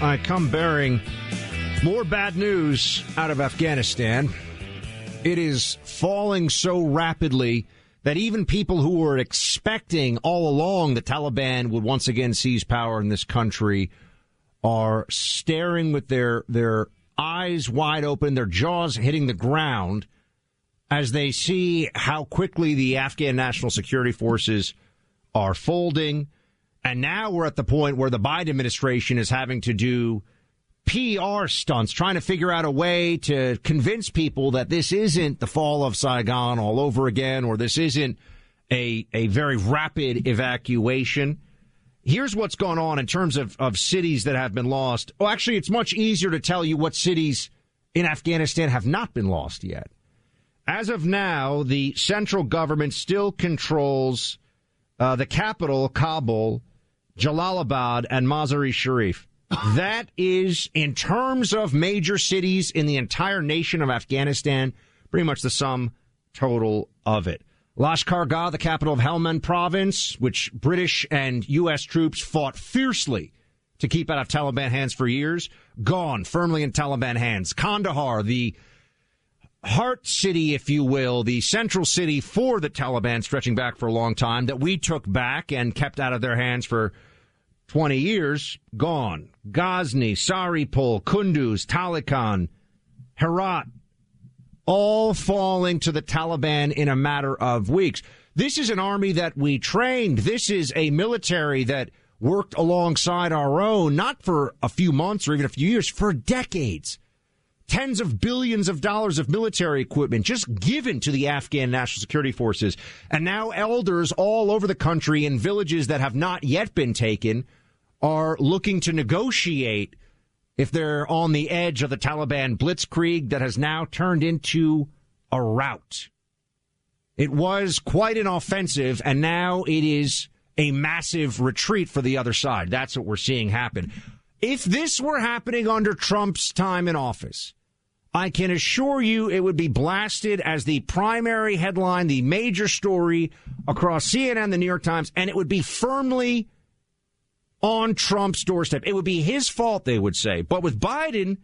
I come bearing more bad news out of Afghanistan. It is falling so rapidly that even people who were expecting all along the Taliban would once again seize power in this country are staring with their eyes wide open, their jaws hitting the ground as they see how quickly the Afghan National Security Forces are folding. And now we're at the point where the Biden administration is having to do PR stunts, trying to figure out a way to convince people that this isn't the fall of Saigon all over again, or this isn't a very rapid evacuation. Here's what's going on in terms of cities that have been lost. Oh, actually, it's much easier to tell you what cities in Afghanistan have not been lost yet. As of now, the central government still controls the capital, Kabul, Jalalabad, and Mazar-e-Sharif. That is, in terms of major cities in the entire nation of Afghanistan, pretty much the sum total of it. Lashkar-Gah, the capital of Helmand province, which British and U.S. troops fought fiercely to keep out of Taliban hands for years, gone firmly in Taliban hands. Kandahar, the heart city, if you will, the central city for the Taliban, stretching back for a long time, that we took back and kept out of their hands for 20 years, gone. Ghazni, Saripol, Kunduz, Taliban, Herat, all falling to the Taliban in a matter of weeks. This is an army that we trained. This is a military that worked alongside our own, not for a few months or even a few years, for decades. Tens of billions of dollars of military equipment just given to the Afghan National Security Forces. And now elders all over the country in villages that have not yet been taken are looking to negotiate if they're on the edge of the Taliban blitzkrieg that has now turned into a rout. It was quite an offensive, and now it is a massive retreat for the other side. That's what we're seeing happen. If this were happening under Trump's time in office, I can assure you it would be blasted as the primary headline, the major story across CNN, the New York Times, and it would be firmly on Trump's doorstep. It would be his fault, they would say. But with Biden,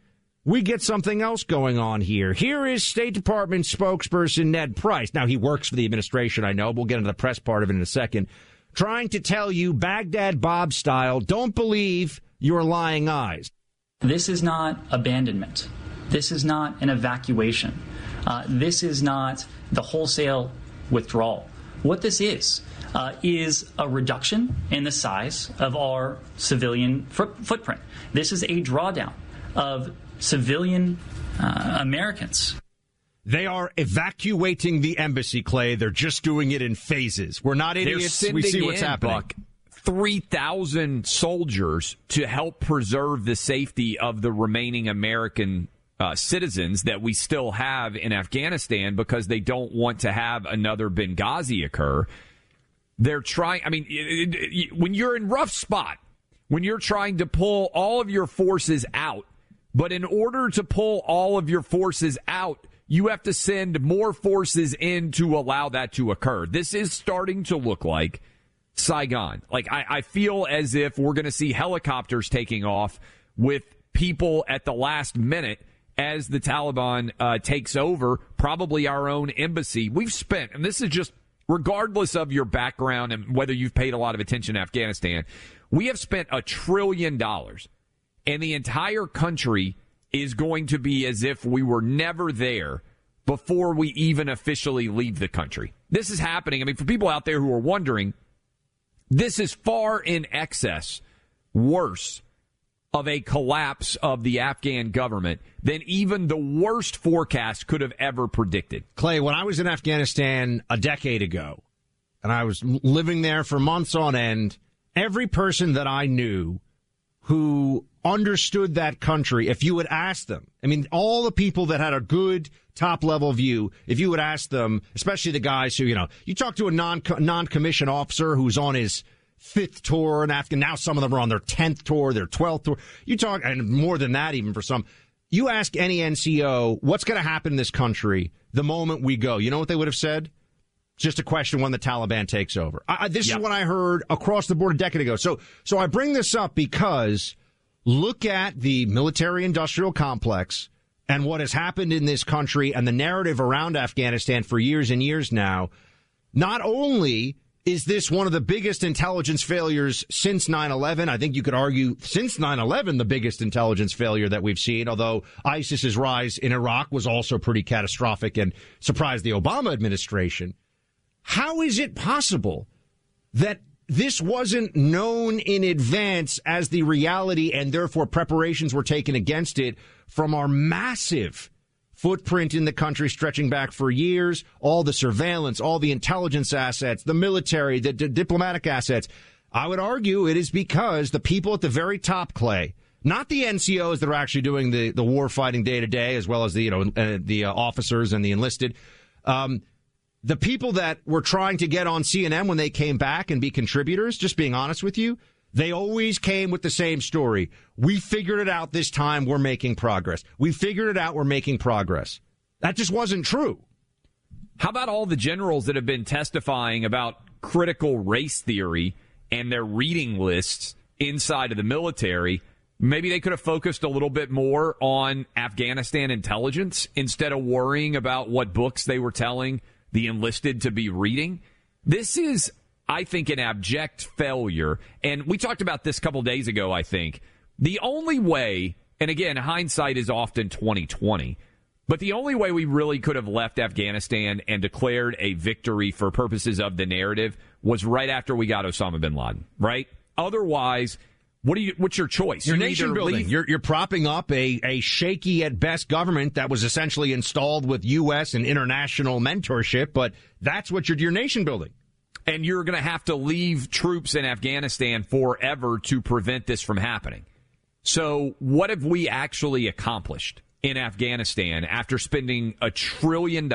we get something else going on here. Here is State Department spokesperson Ned Price. Now, he works for the administration, I know. We'll get into the press part of it in a second. Trying to tell you, Baghdad Bob style, don't believe your lying eyes. This is not abandonment. This is not an evacuation. This is not the wholesale withdrawal. What this is a reduction in the size of our civilian footprint. This is a drawdown of civilian Americans. They are evacuating the embassy, Clay. They're just doing it in phases. We're not idiots. We see what's happening. Buck, 3,000 soldiers to help preserve the safety of the remaining American citizens that we still have in Afghanistan because they don't want to have another Benghazi occur. They're trying, when you're in rough spot, when you're trying to pull all of your forces out, but in order to pull all of your forces out, you have to send more forces in to allow that to occur. This is starting to look like Saigon. I feel as if we're going to see helicopters taking off with people at the last minute as the Taliban takes over, probably our own embassy. We've spent, and this is just regardless of your background and whether you've paid a lot of attention to Afghanistan, we have spent $1 trillion, and the entire country is going to be as if we were never there before we even officially leave the country. This is happening. For people out there who are wondering, this is far in excess worse of a collapse of the Afghan government than even the worst forecast could have ever predicted. Clay, when I was in Afghanistan a decade ago, and I was living there for months on end, every person that I knew who understood that country, if you would ask them, all the people that had a good top-level view, if you would ask them, especially the guys who, you talk to a non-commissioned officer who's on his 5th tour in Afghanistan. Now some of them are on their 10th tour, their 12th tour. You talk, and more than that even for some. You ask any NCO, what's going to happen in this country the moment we go? You know what they would have said? Just a question when the Taliban takes over. This is what I heard across the board a decade ago. So I bring this up because look at the military-industrial complex and what has happened in this country and the narrative around Afghanistan for years and years now, not only is this one of the biggest intelligence failures since 9/11, I think you could argue since 9/11 the biggest intelligence failure that we've seen, although ISIS's rise in Iraq was also pretty catastrophic and surprised the Obama administration. How is it possible that this wasn't known in advance as the reality and therefore preparations were taken against it from our massive footprint in the country stretching back for years, all the surveillance, all the intelligence assets, the military, the diplomatic assets? I would argue it is because the people at the very top, Clay, not the NCOs that are actually doing the war fighting day to day, as well as the officers and the enlisted, the people that were trying to get on CNN when they came back and be contributors, just being honest with you, they always came with the same story. We figured it out this time. We're making progress. We figured it out. We're making progress. That just wasn't true. How about all the generals that have been testifying about critical race theory and their reading lists inside of the military? Maybe they could have focused a little bit more on Afghanistan intelligence instead of worrying about what books they were telling the enlisted to be reading. This is, I think, an abject failure. And we talked about this a couple days ago, I think. The only way, and again, hindsight is often 20/20, but the only way we really could have left Afghanistan and declared a victory for purposes of the narrative was right after we got Osama bin Laden, right? Otherwise, what's your choice? Your nation building. You're propping up a shaky at best government that was essentially installed with U.S. and international mentorship, but that's what your nation building. And you're going to have to leave troops in Afghanistan forever to prevent this from happening. So what have we actually accomplished in Afghanistan after spending $1 trillion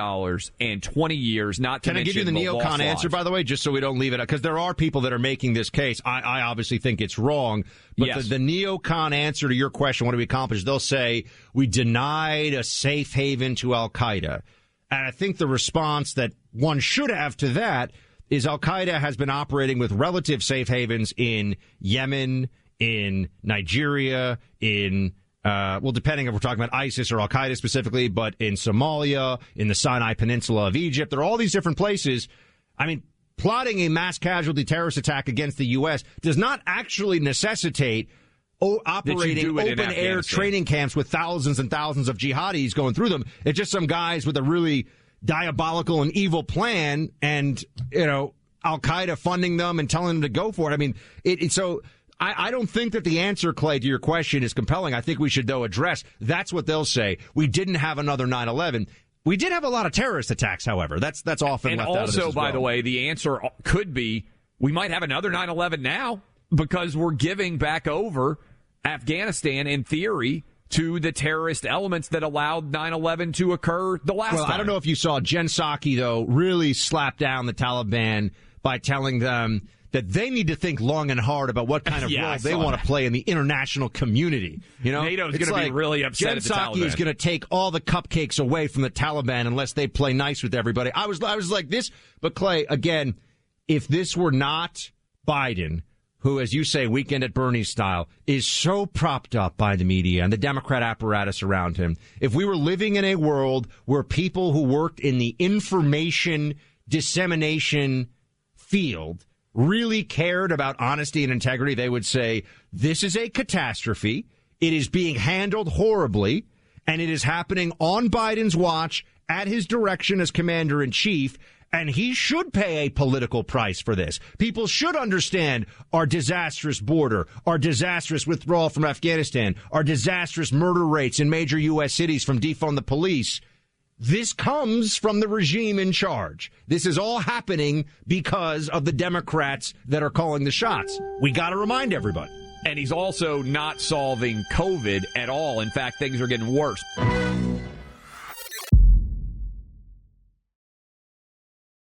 and 20 years, not to Can I give you the neocon answer, by the way, just so we don't leave it? Because there are people that are making this case. I obviously think it's wrong. But yes, the neocon answer to your question, what have we accomplished? They'll say, we denied a safe haven to al-Qaeda. And I think the response that one should have to that is al-Qaeda has been operating with relative safe havens in Yemen, in Nigeria, in depending if we're talking about ISIS or al-Qaeda specifically, but in Somalia, in the Sinai Peninsula of Egypt, there are all these different places. I mean, plotting a mass casualty terrorist attack against the U.S. does not actually necessitate operating open-air training camps with thousands and thousands of jihadis going through them. It's just some guys with a really diabolical and evil plan and, al-Qaeda funding them and telling them to go for it. I mean, I don't think that the answer, Clay, to your question is compelling. I think we should, though, address that's what they'll say. We didn't have another 9/11. We did have a lot of terrorist attacks, however. That's often left out of this as well. And also, by the way, the answer could be we might have another 9/11 now because we're giving back over Afghanistan, in theory, to the terrorist elements that allowed 9/11 to occur the last time. Well, I don't know if you saw Jen Psaki, though, really slap down the Taliban by telling them that they need to think long and hard about what kind of role they want to play in the international community. NATO's going to be really upset at the Taliban. Jen Psaki is going to take all the cupcakes away from the Taliban unless they play nice with everybody. I was like this, but Clay, again, if this were not Biden, who, as you say, weekend at Bernie's style, is so propped up by the media and the Democrat apparatus around him, if we were living in a world where people who worked in the information dissemination field really cared about honesty and integrity, they would say, this is a catastrophe. It is being handled horribly, and it is happening on Biden's watch at his direction as commander-in-chief, and he should pay a political price for this. People should understand our disastrous border, our disastrous withdrawal from Afghanistan, our disastrous murder rates in major U.S. cities from defund the police. This comes from the regime in charge. This is all happening because of the Democrats that are calling the shots. We got to remind everybody. And he's also not solving COVID at all. In fact, things are getting worse.